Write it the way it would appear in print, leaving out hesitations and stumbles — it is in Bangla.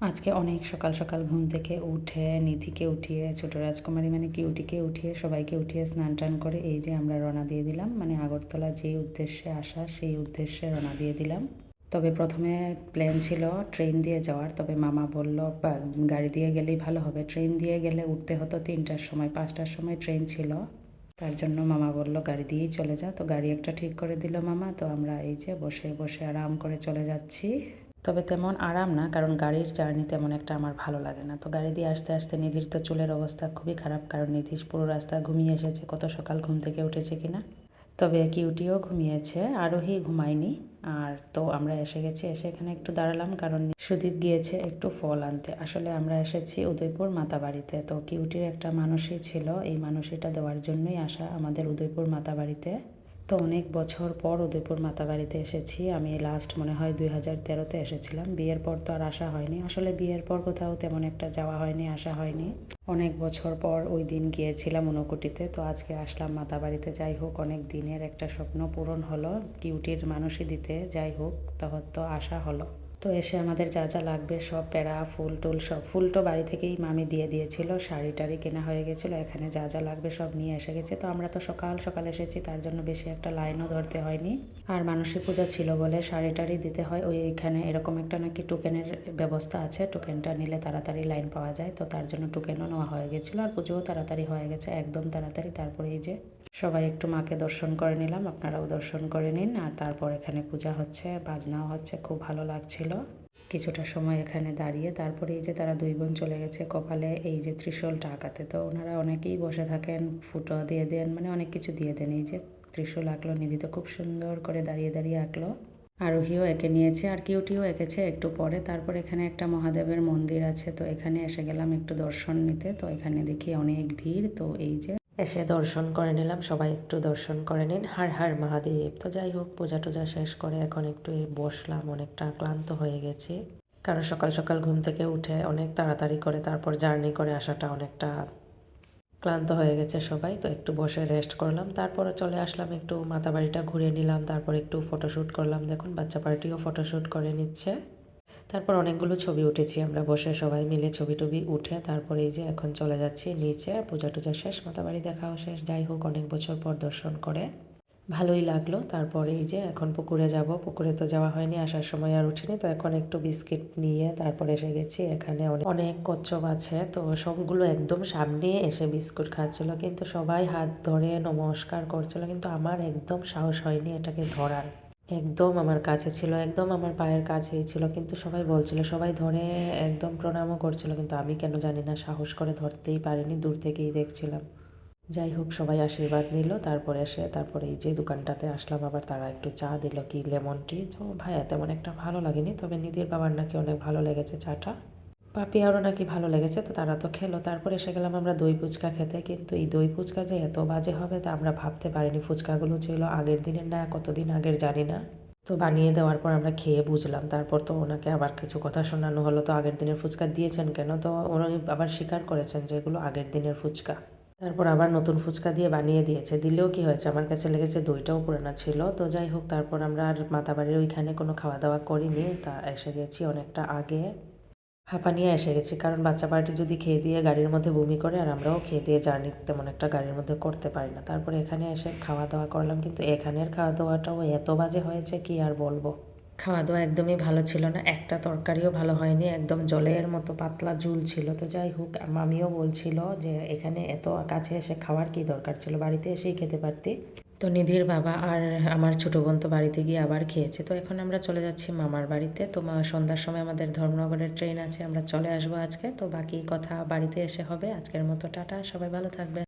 আজকে অনেক সকাল সকাল ঘুম থেকে উঠে নিধিকে উঠিয়ে ছোট রাজকুমারী মানে কিউটিকে উঠিয়ে সবাইকে উঠিয়ে স্নান টান করে এই যে আমরা রওনা দিয়ে দিলাম, মানে আগরতলা যেই উদ্দেশ্যে আসা সেই উদ্দেশ্যে রওনা দিয়ে দিলাম। তবে প্রথমে প্ল্যান ছিল ট্রেন দিয়ে যাওয়ার, তবে মামা বলল গাড়ি দিয়ে গেলেই ভালো হবে। ট্রেন দিয়ে গেলে উঠতে হতো 3টার সময়, 5টার সময় ট্রেন ছিল। তার জন্য মামা বলল গাড়ি দিয়েই চলে যা। তো গাড়ি একটা ঠিক করে দিল মামা। তো আমরা এই যে বসে বসে আরাম করে চলে যাচ্ছি। তবে তেমন আরাম না, কারণ গাড়ির জার্নি তেমন একটা আমার ভালো লাগে না। তো গাড়ি দিয়ে আসতে আসতে নিধির তো চুলের অবস্থা খুবই খারাপ, কারণ নিধির পুরো রাস্তা ঘুমিয়ে এসেছে, কত সকাল ঘুম থেকে উঠেছে কিনা। তবে কিউটিও ঘুমিয়েছে, আরোহী ঘুমায়নি। আর তো আমরা এসে গেছি, এসে এখানে একটু দাঁড়ালাম, কারণ সুদীপ গিয়েছে একটু ফল আনতে। আসলে আমরা এসেছি উদয়পুর মাতাবাড়িতে, তো কিউটির একটা মানসী ছিল, এই মানসীটা দেওয়ার জন্যই আসা আমাদের উদয়পুর মাতাবাড়িতে। তো অনেক বছর পর উদয়পুর মাতাবাড়িতে এসেছি। আমি লাস্ট মনে হয় 2013-তে এসেছিলাম। বিয়ের পর তো আর আসা হয়নি। আসলে বিয়ের পর কোথাও তেমন একটা যাওয়া হয়নি, আসা হয়নি। অনেক বছর পর ওই দিন গিয়েছিলাম ঊনকোটিতে, তো আজকে আসলাম মাতাবাড়িতে। যাই হোক, অনেক দিনের একটা স্বপ্ন পূরণ হলো কিউটির মানুষই দিতে। যাই হোক, তখন তো আসা হলো। তো এসে আমাদের যা যা লাগবে সব প্যারা ফুল টুল সব, ফুল তো বাড়ি থেকেই মামি দিয়ে দিয়েছিল, শাড়ি টাড়ি কেনা হয়ে গেছিলো, এখানে যা যা লাগবে সব নিয়ে এসে গেছে। তো আমরা তো সকাল সকাল এসেছি, তার জন্য বেশি একটা লাইনও ধরতে হয়নি। আর মানসিক পূজা ছিল বলে শাড়ি টাড়ি দিতে হয়। এখানে এরকম একটা নাকি টোকেনের ব্যবস্থা আছে, টোকেনটা নিলে তাড়াতাড়ি লাইন পাওয়া যায়। তো তার জন্য টোকেনও নেওয়া হয়ে গেছিলো, আর পুজোও তাড়াতাড়ি হয়ে গেছে, একদম তাড়াতাড়ি। তারপরে এই যে সবাই একটু মাকে দর্শন করে নিলাম, আপনারাও দর্শন করে নিন। আর তারপর এখানে পূজা হচ্ছে, বাজনাও হচ্ছে, খুব ভালো লাগছিল কিছুটা সময় এখানে দাঁড়িয়ে। তারপরে এই যে তারা 2 বোন চলে গেছে কপালে এই যে ত্রিশূলটা আঁকাতে। তো ওনারা অনেকেই বসে থাকেন, ফুটো দিয়ে দেন, মানে অনেক কিছু দিয়ে দেন। এই যে ত্রিশূল আঁকলো, নিধি তো খুব সুন্দর করে দাঁড়িয়ে দাঁড়িয়ে আঁকলো। আরোহীও এঁকে নিয়েছে, আর কিউটিও এঁকেছে একটু পরে। তারপর এখানে একটা মহাদেবের মন্দির আছে, তো এখানে এসে গেলাম একটু দর্শন নিতে। তো এখানে দেখি অনেক ভিড়, তো এই যে এসে দর্শন করে নিলাম। সবাই একটু দর্শন করে নিন, হার হার মহাদেব। তো যাই হোক, পূজা টুজা শেষ করে এখন একটু বসলাম, অনেকটা ক্লান্ত হয়ে গেছি, কারণ সকাল সকাল ঘুম থেকে উঠে অনেক তাড়াতাড়ি করে তারপর জার্নি করে আসাটা অনেকটা ক্লান্ত হয়ে গেছে সবাই। তো একটু বসে রেস্ট করলাম, তারপরে চলে আসলাম, একটু মাতাবাড়িটা ঘুরে নিলাম, তারপর একটু ফটোশ্যুট করলাম। দেখুন বাচ্চা পার্টিও ফটোশ্যুট করে নিচ্ছে। তারপর অনেকগুলো ছবি উঠেছি আমরা বসে সবাই মিলে, ছবি টবি উঠে তারপরে এই যে এখন চলে যাচ্ছি নিচে। পূজা টুজা শেষ, মাতাবাড়ি দেখাও শেষ। যাই হোক, অনেক বছর পর দর্শন করে ভালোই লাগলো। তারপরে এই যে এখন পুকুরে যাব, পুকুরে তো যাওয়া হয়নি, আসার সময় আর উঠিনি। তো এখন একটু বিস্কিট নিয়ে তারপরে এসে গেছি। এখানে অনেক কচ্ছপ আছে, তো সবগুলো একদম সামনে এসে বিস্কুট খাচ্ছিল, কিন্তু সবাই হাত ধরে নমস্কার করছিল, কিন্তু আমার একদম সাহস হয়নি এটাকে ধরার। একদম আমার কাছে ছিল, একদম আমার পায়ের কাছেই ছিল, কিন্তু সবাই বলছিল, সবাই ধরে একদম প্রণামও করছিল, কিন্তু আমি কেন জানি না সাহস করে ধরতেই পারিনি, দূর থেকেই দেখছিলাম। যাই হোক, সবাই আশীর্বাদ নিল। তারপরে তারপরে এই যে দোকানটাতে আসলাম, আবার তারা একটু চা দিল, কি লেমন টি। তো ভাইয়া তেমন একটা ভালো লাগেনি, তবে নিধির বাবার নাকি অনেক ভালো লেগেছে চাটা, পাপি আরও নাকি ভালো লেগেছে। তো তারা তো খেলো। তারপরে এসে গেলাম আমরা দই ফুচকা খেতে, কিন্তু এই দই ফুচকা যে এত বাজে হবে তা আমরা ভাবতে পারিনি। ফুচকাগুলো ছিল আগের দিনের না কতদিন আগের জানি না। তো বানিয়ে দেওয়ার পর আমরা খেয়ে বুঝলাম, তারপর তো ওনাকে আবার কিছু কথা শোনানো হলো, তো আগের দিনের ফুচকা দিয়েছেন কেন। তো উনি আবার স্বীকার করেছেন যে এগুলো আগের দিনের ফুচকা। তারপর আবার নতুন ফুচকা দিয়ে বানিয়ে দিয়েছে, দিলেও কি হয়েছে, আমার কাছে লেগেছে দইটাও পুরানো ছিল। তো যাই হোক, তারপর আমরা আর মাতাবাড়ির ওইখানে কোনো খাওয়া দাওয়া করিনি, তা এসে গেছি অনেকটা আগে। হাঁপানিয়ে এসে গেছি, কারণ বাচ্চা পার্টি যদি খেয়ে দিয়ে গাড়ির মধ্যে বমি করে, আর আমরাও খেয়ে দিয়ে জার্নি তেমন একটা গাড়ির মধ্যে করতে পারি না। তারপরে এখানে এসে খাওয়া দাওয়া করলাম, কিন্তু এখানের খাওয়া দাওয়াটাও এত বাজে হয়েছে কি আর বলবো। খাওয়া দাওয়া একদমই ভালো ছিল না, একটা তরকারিও ভালো হয়নি, একদম জলের মতো পাতলা ঝুল ছিল। তো যাই হোক, মামিও বলছিল যে এখানে এত কাছে এসে খাওয়ার কি দরকার ছিল, বাড়িতে এসেই খেতে পারতি। তো নিধির বাবা আর আমার ছোটো বোন তো বাড়িতে গিয়ে আবার খেয়েছে। তো এখন আমরা চলে যাচ্ছি মামার বাড়িতে। তো সন্ধ্যার সময় আমাদের ধর্মনগরের ট্রেন আছে, আমরা চলে আসবো আজকে। তো বাকি কথা বাড়িতে এসে হবে। আজকের মতো টাটা, সবাই ভালো থাকবে।